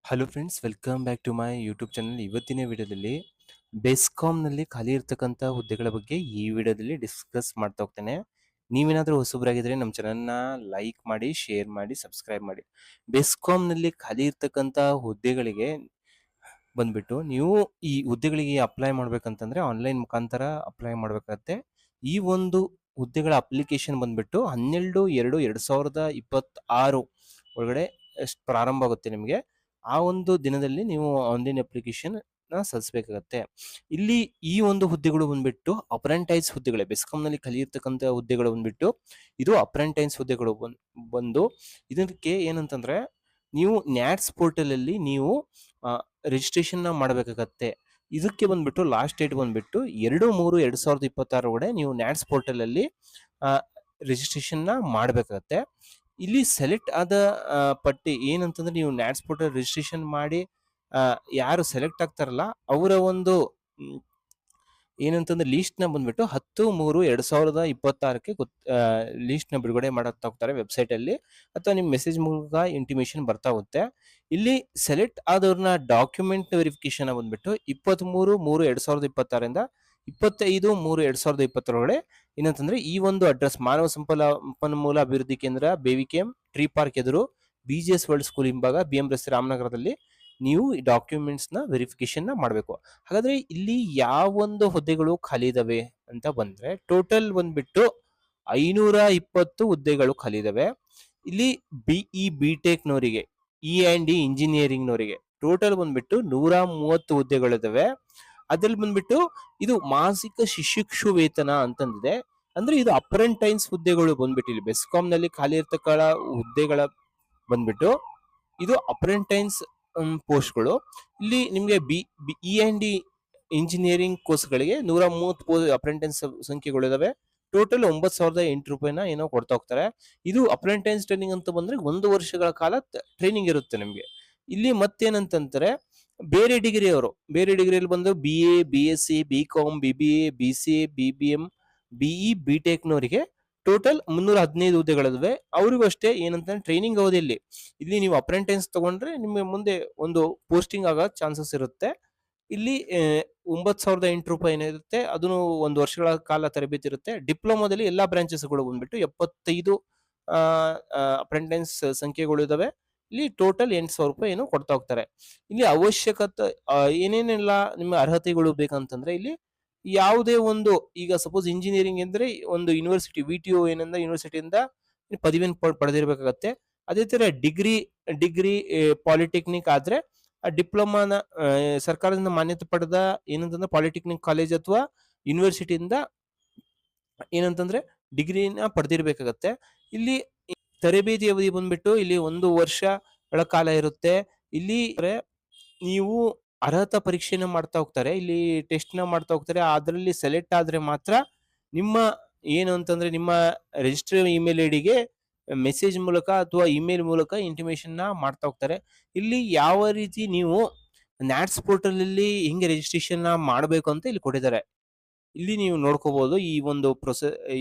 Hello friends, welcome back to my YouTube channel. ಇವತ್ತಿನ ವಿಡಿಯೋದಲ್ಲಿ ಬೆಸ್ಕಾಮ್ನಲ್ಲಿ ಖಾಲಿ ಇರ್ತಕ್ಕಂಥ ಹುದ್ದೆಗಳ ಬಗ್ಗೆ ಈ ವಿಡಿಯೋದಲ್ಲಿ ಡಿಸ್ಕಸ್ ಮಾಡ್ತಾ ಹೋಗ್ತೇನೆ. ನೀವೇನಾದರೂ ಹೊಸಬರಾಗಿದ್ದರೆ ನಮ್ಮ ಚಾನಲ್ನ ಲೈಕ್ ಮಾಡಿ, ಶೇರ್ ಮಾಡಿ, ಸಬ್ಸ್ಕ್ರೈಬ್ ಮಾಡಿ. ಬೆಸ್ಕಾಮ್ನಲ್ಲಿ ಖಾಲಿ ಇರ್ತಕ್ಕಂಥ ಹುದ್ದೆಗಳಿಗೆ ಬಂದ್ಬಿಟ್ಟು ನೀವು ಈ ಹುದ್ದೆಗಳಿಗೆ ಅಪ್ಲೈ ಮಾಡ್ಬೇಕಂತಂದ್ರೆ ಆನ್ಲೈನ್ ಮುಖಾಂತರ ಅಪ್ಲೈ ಮಾಡಬೇಕಾಗತ್ತೆ. ಈ ಒಂದು ಹುದ್ದೆಗಳ ಅಪ್ಲಿಕೇಶನ್ ಬಂದ್ಬಿಟ್ಟು 12/2/2026 ಒಳಗಡೆ ಪ್ರಾರಂಭ ಆಗುತ್ತೆ ನಿಮಗೆ. ಆ ಒಂದು ದಿನದಲ್ಲಿ ನೀವು ಆನ್ಲೈನ್ ಅಪ್ಲಿಕೇಶನ್ ಸಲ್ಲಿಸಬೇಕಾಗತ್ತೆ. ಇಲ್ಲಿ ಈ ಒಂದು ಹುದ್ದೆಗಳು ಬಂದ್ಬಿಟ್ಟು ಅಪ್ರೆಂಟೈಸ್ ಹುದ್ದೆಗಳೇ. ಬೆಸ್ಕಾಂನಲ್ಲಿ ಕಲಿಯಿರ್ತಕ್ಕಂಥ ಹುದ್ದೆಗಳು ಬಂದ್ಬಿಟ್ಟು ಇದು ಅಪ್ರೆಂಟೈಸ್ ಹುದ್ದೆಗಳು ಬಂದು ಇದಕ್ಕೆ ಏನಂತಂದ್ರೆ ನೀವು ನ್ಯಾಟ್ಸ್ ಪೋರ್ಟಲ್ ಅಲ್ಲಿ ನೀವು ರಿಜಿಸ್ಟ್ರೇಷನ್ ಮಾಡಬೇಕಾಗತ್ತೆ. ಇದಕ್ಕೆ ಬಂದ್ಬಿಟ್ಟು ಲಾಸ್ಟ್ ಡೇಟ್ ಬಂದ್ಬಿಟ್ಟು 2/3/2026 ಒಳಗಡೆ ನೀವು ನ್ಯಾಟ್ಸ್ ಪೋರ್ಟಲ್ ಅಲ್ಲಿ ರಿಜಿಸ್ಟ್ರೇಷನ್ ಮಾಡಬೇಕಾಗತ್ತೆ. ಇಲ್ಲಿ ಸೆಲೆಕ್ಟ್ ಆದ ಪಟ್ಟಿ ಏನಂತಂದ್ರೆ ನೀವು ನ್ಯಾಟ್ಸ್ ಪೋರ್ಟಲ್ ರಿಜಿಸ್ಟ್ರೇಷನ್ ಮಾಡಿ ಯಾರು ಸೆಲೆಕ್ಟ್ ಆಗ್ತಾರಲ್ಲ ಅವರ ಒಂದು ಏನಂತಂದ್ರೆ ಲೀಸ್ಟ್ ನ ಬಂದ್ಬಿಟ್ಟು 10/3/2026ಕ್ಕೆ ಲೀಸ್ಟ್ ನ ಬಿಡುಗಡೆ ಮಾಡ್ತಾ ಹೋಗ್ತಾರೆ ವೆಬ್ಸೈಟ್ ಅಲ್ಲಿ, ಅಥವಾ ನಿಮ್ ಮೆಸೇಜ್ ಮೂಲಕ ಇಂಟಿಮೇಷನ್ ಬರ್ತಾ ಹೋಗುತ್ತೆ. ಇಲ್ಲಿ ಸೆಲೆಕ್ಟ್ ಆದವ್ರನ್ನ ಡಾಕ್ಯುಮೆಂಟ್ ವೆರಿಫಿಕೇಶನ್ ಬಂದ್ಬಿಟ್ಟು 23/3/2026 25/3/2020 ಒಳಗಡೆ ಏನಂತಂದ್ರೆ ಈ ಒಂದು ಅಡ್ರೆಸ್ ಮಾನವ ಸಂಪನ್ಮೂಲ ಅಭಿವೃದ್ಧಿ ಕೇಂದ್ರ, ಬೇವಿಕೆಎಂ ಟ್ರೀ ಪಾರ್ಕ್ ಎದುರು, BGS ವರ್ಲ್ಡ್ ಸ್ಕೂಲ್ ಹಿಂಭಾಗ, BM ರಸ್ತೆ, ರಾಮನಗರದಲ್ಲಿ ನೀವು ಈ ಡಾಕ್ಯುಮೆಂಟ್ಸ್ ನ ವೆರಿಫಿಕೇಶನ್ ಮಾಡಬೇಕು. ಹಾಗಾದ್ರೆ ಇಲ್ಲಿ ಯಾವ ಒಂದು ಹುದ್ದೆಗಳು ಖಾಲಿ ಇದಾವೆ ಅಂತ ಬಂದ್ರೆ ಟೋಟಲ್ ಬಂದ್ಬಿಟ್ಟು 520 ಹುದ್ದೆಗಳು ಖಾಲಿ ಇದಾವೆ. ಇಲ್ಲಿ BE BTech ನವರಿಗೆ, E&E ಇಂಜಿನಿಯರಿಂಗ್ ನವರಿಗೆ ಟೋಟಲ್ ಬಂದ್ಬಿಟ್ಟು 130 ಹುದ್ದೆಗಳಿದಾವೆ. ಅದ್ರಲ್ಲಿ ಬಂದ್ಬಿಟ್ಟು ಇದು ಮಾಸಿಕ ಶಿಶುಕ್ಷು ವೇತನ ಅಂತಂದಿದೆ. ಅಂದ್ರೆ ಇದು ಅಪ್ರೆಂಟೈಸ್ ಹುದ್ದೆಗಳು ಬಂದ್ಬಿಟ್ಟು ಇಲ್ಲಿ ಬೆಸ್ಕಾಂ ನಲ್ಲಿ ಖಾಲಿ ಇರ್ತಕ್ಕಂಥ ಹುದ್ದೆಗಳ ಬಂದ್ಬಿಟ್ಟು ಇದು ಅಪ್ರೆಂಟೈಸ್ ಪೋಸ್ಟ್ಗಳು. ಇಲ್ಲಿ ನಿಮ್ಗೆ E&E ಇಂಜಿನಿಯರಿಂಗ್ ಕೋರ್ಸ್ಗಳಿಗೆ 130 ಅಪ್ರೆಂಟೈಸ್ ಸಂಖ್ಯೆಗಳು ಇದಾವೆ. ಟೋಟಲ್ 9,008 ರೂಪಾಯಿನ ಏನೋ ಕೊಡ್ತಾ ಹೋಗ್ತಾರೆ. ಇದು ಅಪ್ರೆಂಟೈಸ್ ಟ್ರೈನಿಂಗ್ ಅಂತ ಬಂದ್ರೆ 1 ವರ್ಷಗಳ ಕಾಲ ಟ್ರೈನಿಂಗ್ ಇರುತ್ತೆ ನಿಮ್ಗೆ. ಇಲ್ಲಿ ಮತ್ತೇನಂತಂದ್ರೆ ಬೇರೆ ಡಿಗ್ರಿಯಲ್ಲಿ ಬಂದು BA, BSc, BCom, BBA, BCA, BBM, BE BTech ನವರಿಗೆ ಟೋಟಲ್ 315 ಹುದ್ದೆಗಳಿವೆ. ಅವ್ರಿಗೂ ಅಷ್ಟೇ ಏನಂತ ಟ್ರೈನಿಂಗ್ ಅವಧಿಯಲ್ಲಿ ಇಲ್ಲಿ ನೀವು ಅಪ್ರೆಂಟೈಸ್ ತಗೊಂಡ್ರೆ ನಿಮಗೆ ಮುಂದೆ ಒಂದು ಪೋಸ್ಟಿಂಗ್ ಆಗೋ ಚಾನ್ಸಸ್ ಇರುತ್ತೆ. ಇಲ್ಲಿ 9,008 ರೂಪಾಯಿ ಏನಿರುತ್ತೆ ಅದನ್ನು 1 ವರ್ಷಗಳ ಕಾಲ ತರಬೇತಿ ಇರುತ್ತೆ. ಡಿಪ್ಲೊಮಾದಲ್ಲಿ ಎಲ್ಲಾ ಬ್ರಾಂಚಸ್ಗಳು ಬಂದ್ಬಿಟ್ಟು 75 ಅಪ್ರೆಂಟೈಸ್ ಸಂಖ್ಯೆಗಳು ಇದಾವೆ. ಇಲ್ಲಿ ಟೋಟಲ್ 8,000 ರೂಪಾಯಿ ಏನು ಕೊಡ್ತಾ ಹೋಗ್ತಾರೆ. ಇಲ್ಲಿ ಅವಶ್ಯಕತೆ ಏನೇನೆಲ್ಲ ನಿಮ್ಮ ಅರ್ಹತೆಗಳು ಬೇಕಂತಂದ್ರೆ ಇಲ್ಲಿ ಯಾವುದೇ ಒಂದು, ಈಗ ಸಪೋಸ್ ಇಂಜಿನಿಯರಿಂಗ್ ಅಂದ್ರೆ ಒಂದು ಯೂನಿವರ್ಸಿಟಿ VTU ಏನಂದ್ರೆ ಯೂನಿವರ್ಸಿಟಿಯಿಂದ ಪದವಿಯನ್ನು ಪಡೆದಿರಬೇಕಾಗತ್ತೆ. ಅದೇ ತರ ಡಿಗ್ರಿ ಪಾಲಿಟೆಕ್ನಿಕ್ ಆದ್ರೆ ಆ ಡಿಪ್ಲೊಮಾನ ಸರ್ಕಾರದಿಂದ ಮಾನ್ಯತೆ ಪಡೆದ ಏನಂತಂದ್ರೆ ಪಾಲಿಟೆಕ್ನಿಕ್ ಕಾಲೇಜ್ ಅಥವಾ ಯೂನಿವರ್ಸಿಟಿಯಿಂದ ಏನಂತಂದ್ರೆ ಡಿಗ್ರಿನ ಪಡೆದಿರ್ಬೇಕಾಗತ್ತೆ. ಇಲ್ಲಿ ತರಬೇತಿ ಅವಧಿ ಬಂದ್ಬಿಟ್ಟು ಇಲ್ಲಿ 1 ವರ್ಷಗಳ ಕಾಲ ಇರುತ್ತೆ. ಇಲ್ಲಿ ನೀವು ಅರ್ಹತಾ ಪರೀಕ್ಷೆನ ಮಾಡ್ತಾ ಹೋಗ್ತಾರೆ, ಇಲ್ಲಿ ಟೆಸ್ಟ್ ನ ಮಾಡ್ತಾ ಹೋಗ್ತಾರೆ. ಅದರಲ್ಲಿ ಸೆಲೆಕ್ಟ್ ಆದ್ರೆ ಮಾತ್ರ ನಿಮ್ಮ ಏನು ಅಂತಂದ್ರೆ ನಿಮ್ಮ ರಿಜಿಸ್ಟರ್ ಇಮೇಲ್ ಐಡಿಗೆ ಮೆಸೇಜ್ ಮೂಲಕ ಅಥವಾ ಇಮೇಲ್ ಮೂಲಕ ಇಂಟಿಮೇಷನ್ ನ ಮಾಡ್ತಾ ಹೋಗ್ತಾರೆ. ಇಲ್ಲಿ ಯಾವ ರೀತಿ ನೀವು ನ್ಯಾಟ್ಸ್ ಪೋರ್ಟಲ್ ಅಲ್ಲಿ ಹೆಂಗೆ ರಿಜಿಸ್ಟ್ರೇಷನ್ ಮಾಡಬೇಕು ಅಂತ ಇಲ್ಲಿ ಕೊಟ್ಟಿದ್ದಾರೆ. ಇಲ್ಲಿ ನೀವು ನೋಡ್ಕೋಬಹುದು ಈ ಒಂದು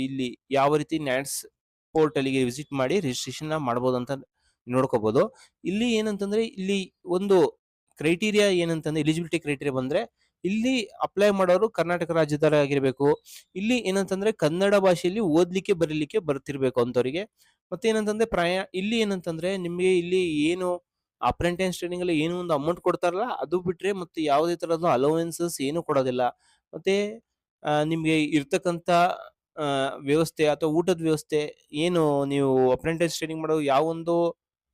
ಇಲ್ಲಿ ಯಾವ ರೀತಿ ನ್ಯಾಟ್ಸ್ ಪೋರ್ಟಲ್ಗೆ ವಿಸಿಟ್ ಮಾಡಿ ರಿಜಿಸ್ಟ್ರೇಷನ್ ಮಾಡಬಹುದು ಅಂತ ನೋಡ್ಕೋಬಹುದು. ಇಲ್ಲಿ ಏನಂತಂದ್ರೆ ಇಲ್ಲಿ ಒಂದು ಕ್ರೈಟೀರಿಯಾ ಏನಂತಂದ್ರೆ ಎಲಿಜಿಬಿಲಿಟಿ ಕ್ರೈಟೀರಿಯಾ ಬಂದ್ರೆ ಇಲ್ಲಿ ಅಪ್ಲೈ ಮಾಡೋರು ಕರ್ನಾಟಕ ರಾಜ್ಯದವರಾಗಿರ್ಬೇಕು. ಇಲ್ಲಿ ಏನಂತಂದ್ರೆ ಕನ್ನಡ ಭಾಷೆಯಲ್ಲಿ ಓದ್ಲಿಕ್ಕೆ ಬರೀಲಿಕ್ಕೆ ಬರ್ತಿರ್ಬೇಕು ಅಂತವರಿಗೆ. ಮತ್ತೆ ಏನಂತಂದ್ರೆ ಇಲ್ಲಿ ಏನಂತಂದ್ರೆ ನಿಮ್ಗೆ ಇಲ್ಲಿ ಏನು ಅಪ್ರೆಂಟಿಸ್ ಟ್ರೈನಿಂಗ್ ಅಲ್ಲಿ ಏನು ಒಂದು ಅಮೌಂಟ್ ಕೊಡ್ತಾರಲ್ಲ ಅದು ಬಿಟ್ರೆ ಮತ್ತೆ ಯಾವುದೇ ತರಹದ ಅಲೋವೆನ್ಸಸ್ ಏನು ಕೊಡೋದಿಲ್ಲ. ಮತ್ತೆ ನಿಮ್ಗೆ ಇರ್ತಕ್ಕಂತ ವ್ಯವಸ್ಥೆ ಅಥವಾ ಊಟದ ವ್ಯವಸ್ಥೆ ಏನು ನೀವು ಅಪ್ರೆಂಟಿಸ್ ಟ್ರೈನಿಂಗ್ ಮಾಡೋ ಯಾವ ಒಂದು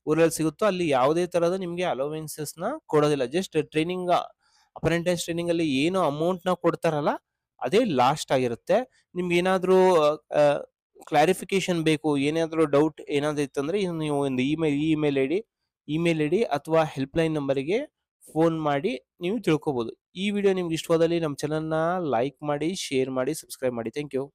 ಊರಲ್ಲಿ ಸಿಗುತ್ತೋ ಅಲ್ಲಿ ಯಾವುದೇ ತರಹದ ನಿಮ್ಗೆ ಅಲೋವೆನ್ಸಸ್ ನ ಕೊಡೋದಿಲ್ಲ. ಜಸ್ಟ್ ಟ್ರೈನಿಂಗ್ ಅಪ್ರೆಂಟಿಸ್ ಟ್ರೈನಿಂಗ್ ಅಲ್ಲಿ ಏನು ಅಮೌಂಟ್ ನ ಕೊಡ್ತಾರಲ್ಲ ಅದೇ ಲಾಸ್ಟ್ ಆಗಿರುತ್ತೆ. ನಿಮ್ಗೆ ಏನಾದ್ರೂ ಕ್ಲಾರಿಫಿಕೇಶನ್ ಬೇಕು, ಏನಾದ್ರೂ ಡೌಟ್ ಏನಾದ್ರು ಇತ್ತಂದ್ರೆ ನೀವು ಒಂದು ಇಮೇಲ್ ಐಡಿ ಅಥವಾ ಹೆಲ್ಪ್ ಲೈನ್ ನಂಬರ್ಗೆ ಫೋನ್ ಮಾಡಿ ನೀವು ತಿಳ್ಕೊಬಹುದು. ಈ ವಿಡಿಯೋ ನಿಮ್ಗೆ ಇಷ್ಟವಾದಲ್ಲಿ ನಮ್ಮ ಚಾನಲ್ನ ಲೈಕ್ ಮಾಡಿ, ಶೇರ್ ಮಾಡಿ, ಸಬ್ಸ್ಕ್ರೈಬ್ ಮಾಡಿ. Thank you.